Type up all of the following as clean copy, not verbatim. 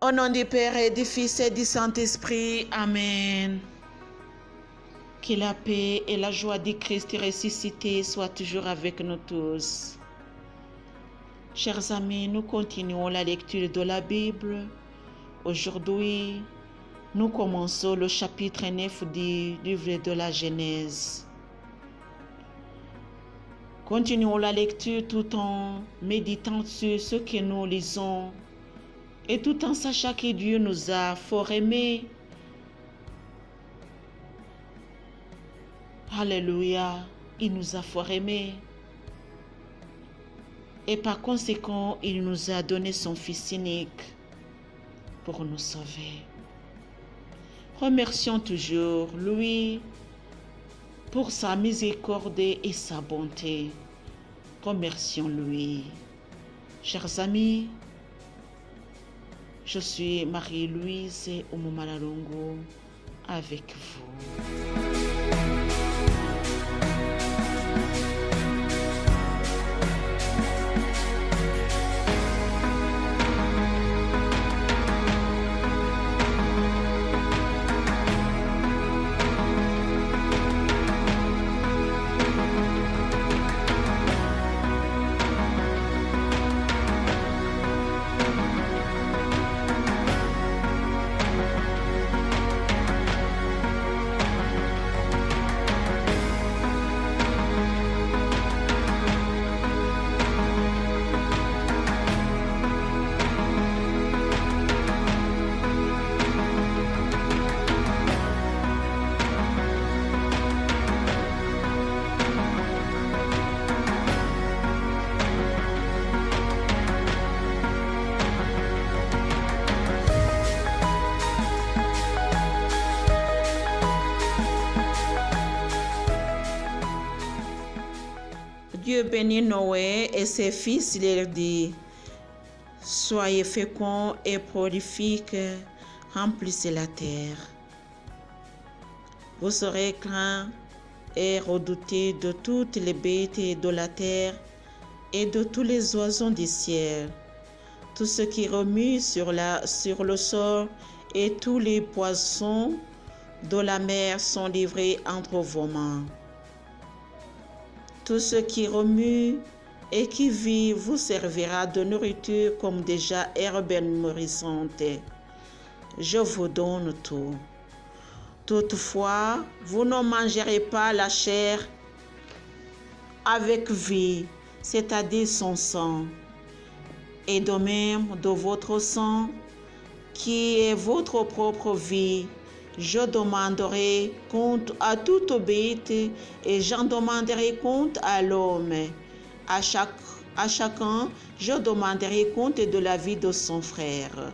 Au nom du Père et du Fils et du Saint-Esprit. Amen. Que la paix et la joie du Christ ressuscité soient toujours avec nous tous. Chers amis, nous continuons la lecture de la Bible. Aujourd'hui, nous commençons le chapitre 9 du livre de la Genèse. Continuons la lecture tout en méditant sur ce que nous lisons et tout en sachant que Dieu nous a fort aimés. Alléluia, il nous a fort aimés. Et par conséquent, il nous a donné son Fils unique pour nous sauver. Remercions toujours lui pour sa miséricorde et sa bonté. Remercions-lui. Chers amis, je suis Marie-Louise Oumomalalongo avec vous. Dieu bénit Noé et ses fils, il leur dit: soyez féconds et prolifiques, remplissez la terre. Vous serez craints et redoutés de toutes les bêtes de la terre et de tous les oiseaux du ciel. Tout ce qui remue sur le sol et tous les poissons de la mer sont livrés entre vos mains. Tout ce qui remue et qui vit vous servira de nourriture comme déjà herbe nourrissante. Je vous donne tout. Toutefois, vous ne mangerez pas la chair avec vie, c'est-à-dire son sang, et de même de votre sang, qui est votre propre vie. Je demanderai compte à toute bête et j'en demanderai compte à l'homme. À chacun, je demanderai compte de la vie de son frère.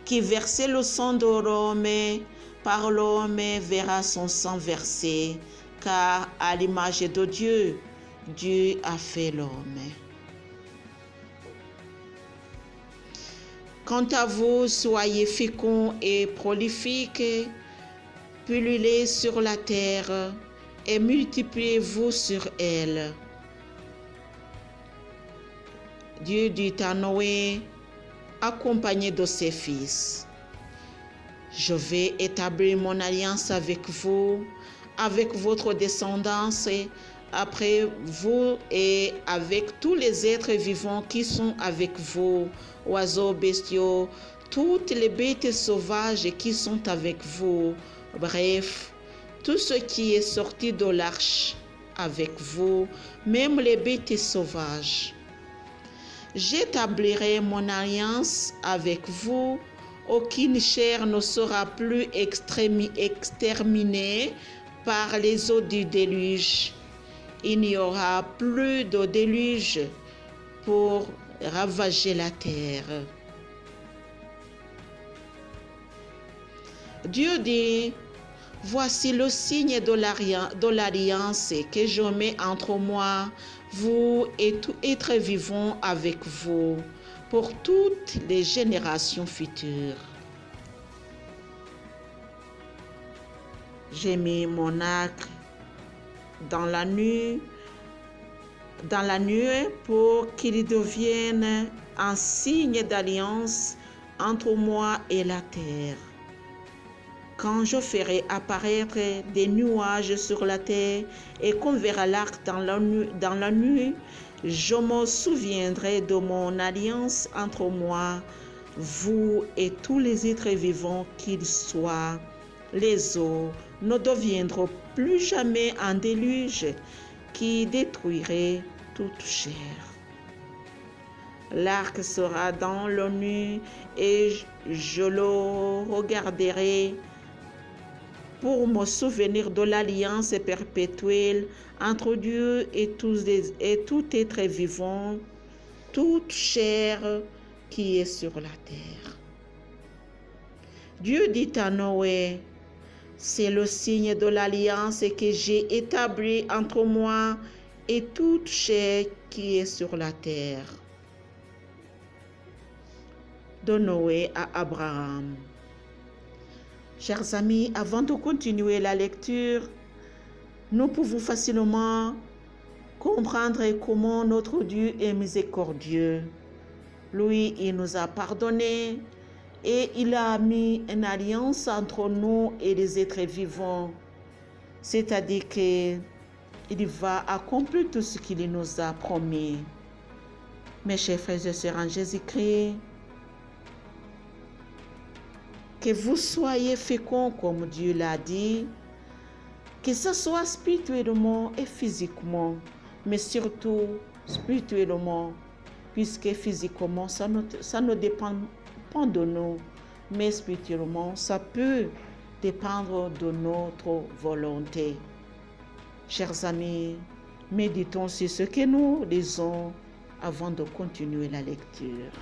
Qui versait le sang de l'homme, par l'homme verra son sang versé, car à l'image de Dieu, Dieu a fait l'homme. Quant à vous, soyez féconds et prolifiques, pullulez sur la terre et multipliez-vous sur elle. Dieu dit à Noé, accompagné de ses fils: je vais établir mon alliance avec vous, avec votre descendance, après vous et avec tous les êtres vivants qui sont avec vous, oiseaux, bestiaux, toutes les bêtes sauvages qui sont avec vous, bref, tout ce qui est sorti de l'arche avec vous, même les bêtes sauvages. J'établirai mon alliance avec vous, aucune chair ne sera plus exterminée par les eaux du déluge. Il n'y aura plus de déluge pour ravager la terre. Dieu dit: voici le signe de l'alliance que je mets entre moi, vous et tout être vivant avec vous, pour toutes les générations futures. J'ai mis mon arc dans la nuée pour qu'il devienne un signe d'alliance entre moi et la terre. Quand je ferai apparaître des nuages sur la terre et qu'on verra l'arc dans la nuit, je me souviendrai de mon alliance entre moi, vous et tous les êtres vivants qu'ils soient. Les eaux ne deviendront plus jamais un déluge qui détruirait toute chair. L'arc sera dans la nuit et je le regarderai pour me souvenir de l'alliance perpétuelle entre Dieu et tout être vivant, toute chair qui est sur la terre. Dieu dit à Noé, c'est le signe de l'alliance que j'ai établi entre moi et toute chair qui est sur la terre. De Noé à Abraham. Chers amis, avant de continuer la lecture, nous pouvons facilement comprendre comment notre Dieu est miséricordieux. Lui, il nous a pardonné et il a mis une alliance entre nous et les êtres vivants. C'est-à-dire qu'il va accomplir tout ce qu'il nous a promis. Mes chers frères et sœurs en Jésus-Christ, que vous soyez féconds comme Dieu l'a dit, que ce soit spirituellement et physiquement, mais surtout spirituellement, puisque physiquement, ça ne dépend pas de nous, mais spirituellement, ça peut dépendre de notre volonté. Chers amis, méditons sur ce que nous lisons avant de continuer la lecture.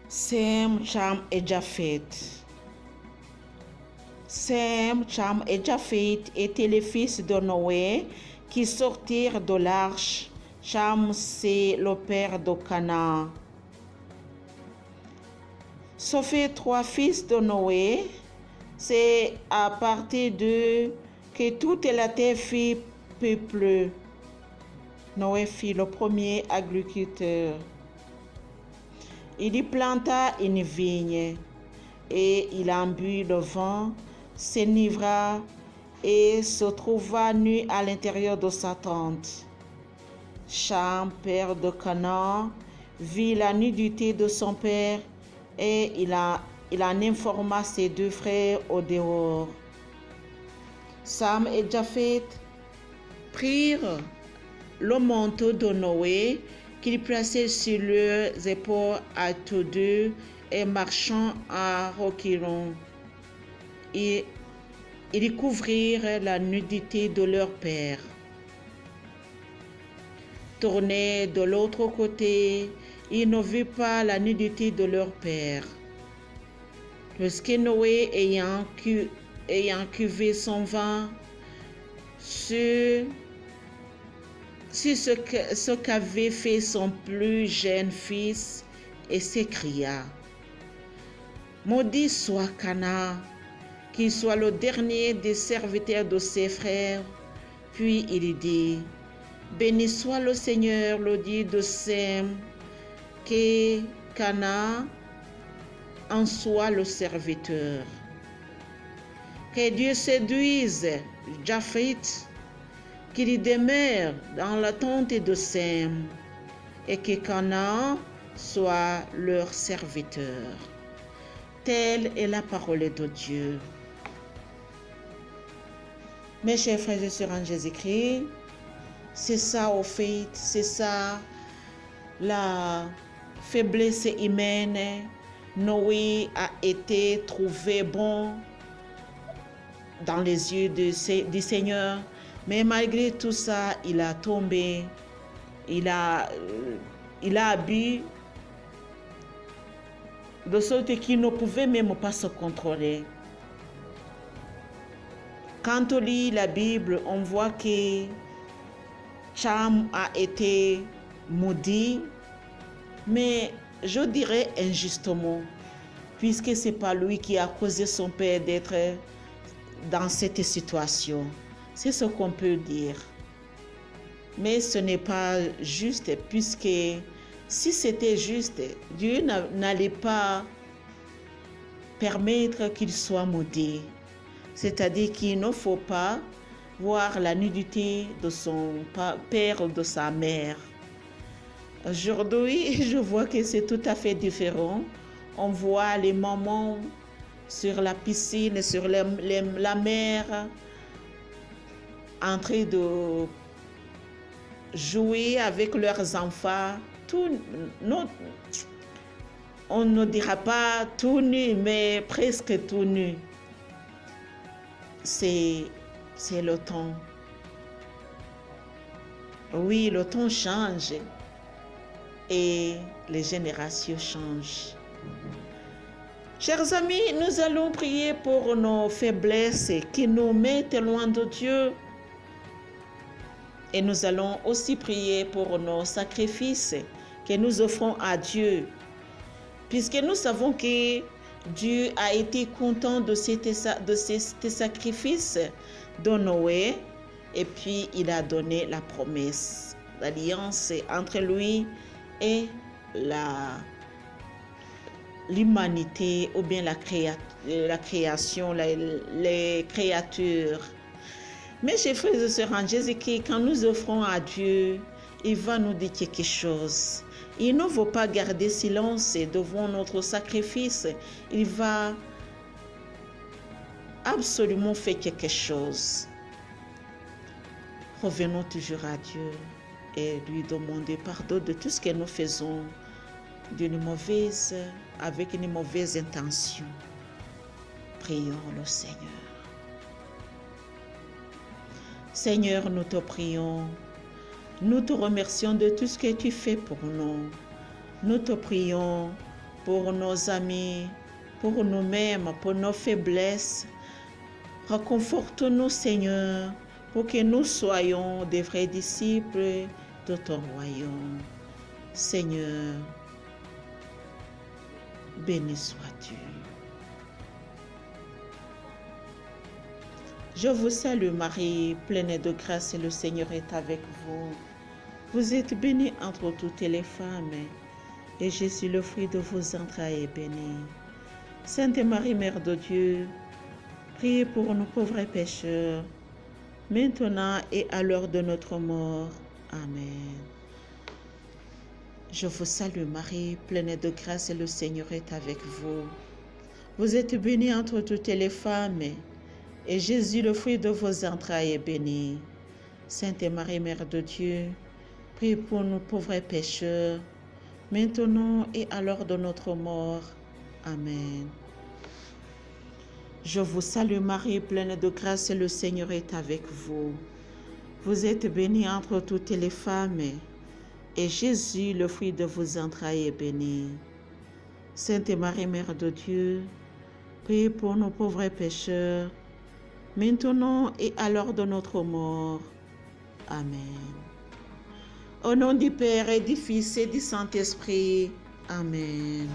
Sem, Cham et Japheth. Sem, Cham et Japheth étaient les fils de Noé qui sortirent de l'arche. Cham, c'est le père de Canaan. Ce fait 3 fils de Noé. C'est à partir d'eux que toute la terre fut peuplée. Noé fut le premier agriculteur. Il y planta une vigne et il en but le vin, s'enivra et se trouva nu à l'intérieur de sa tente. Cham, père de Canaan, vit la nudité de son père et il en informa ses 2 frères au dehors. Sam et Japheth prirent le manteau de Noé qu'ils plaçaient sur leurs épaules à tous deux et marchant à reculons. Et ils couvrirent la nudité de leur père. Tournés de l'autre côté, ils ne virent pas la nudité de leur père. Lorsque Noé, ayant cuvé son vin, sur ce qu'avait fait son plus jeune fils, et s'écria, « Maudit soit Canaan, qu'il soit le dernier des serviteurs de ses frères. » Puis il dit, « Béni soit le Seigneur, le Dieu de Sem, que Canaan en soit le serviteur. Que Dieu séduise Japheth, qu'il demeure dans la tente de Sem. et que Canaan soit leur serviteur. Telle est la parole de Dieu. Mes chers frères et sœurs en Jésus-Christ, c'est ça au fait, c'est ça la faiblesse humaine. Noé a été trouvé bon dans les yeux du Seigneur, mais malgré tout ça, il a tombé, il a bu de sorte qu'il ne pouvait même pas se contrôler. Quand on lit la Bible, on voit que Cham a été maudit, mais je dirais injustement, puisque ce n'est pas lui qui a causé son père d'être dans cette situation. C'est ce qu'on peut dire. Mais ce n'est pas juste, puisque si c'était juste, Dieu n'allait pas permettre qu'il soit maudit. C'est-à-dire qu'il ne faut pas voir la nudité de son père ou de sa mère. Aujourd'hui, je vois que c'est tout à fait différent. On voit les mamans sur la piscine, sur la mer, en train de jouer avec leurs enfants. On ne dira pas tout nu, mais presque tout nu. C'est le temps. Oui, le temps change et les générations changent. Chers amis, nous allons prier pour nos faiblesses qui nous mettent loin de Dieu. Et nous allons aussi prier pour nos sacrifices que nous offrons à Dieu. Puisque nous savons que Dieu a été content de ces sacrifices de Noé, et puis il a donné la promesse, l'alliance entre lui et l'humanité, ou bien la création, les créatures. Mais chers frères et sœurs en Jésus-Christ, quand nous offrons à Dieu, il va nous dire quelque chose. Il ne veut pas garder silence devant notre sacrifice. Il va absolument faire quelque chose. Revenons toujours à Dieu et lui demander pardon de tout ce que nous faisons avec une mauvaise intention. Prions le Seigneur. Seigneur, nous te prions. Nous te remercions de tout ce que tu fais pour nous. Nous te prions pour nos amis, pour nous-mêmes, pour nos faiblesses. Reconforte-nous, Seigneur, pour que nous soyons des vrais disciples de ton royaume. Seigneur, béni sois-tu. Je vous salue Marie, pleine de grâce, et le Seigneur est avec vous. Vous êtes bénie entre toutes les femmes, et Jésus, le fruit de vos entrailles, est béni. Sainte Marie, Mère de Dieu, priez pour nous pauvres pécheurs, maintenant et à l'heure de notre mort. Amen. Je vous salue Marie, pleine de grâce, et le Seigneur est avec vous. Vous êtes bénie entre toutes les femmes, et Jésus, le fruit de vos entrailles, est béni. Sainte Marie, Mère de Dieu, priez pour nous pauvres pécheurs, maintenant et à l'heure de notre mort. Amen. Je vous salue Marie, pleine de grâce, le Seigneur est avec vous. Vous êtes bénie entre toutes les femmes, et Jésus, le fruit de vos entrailles, est béni. Sainte Marie, Mère de Dieu, priez pour nos pauvres pécheurs, maintenant et à l'heure de notre mort. Amen. Au nom du Père et du Fils et du Saint-Esprit. Amen.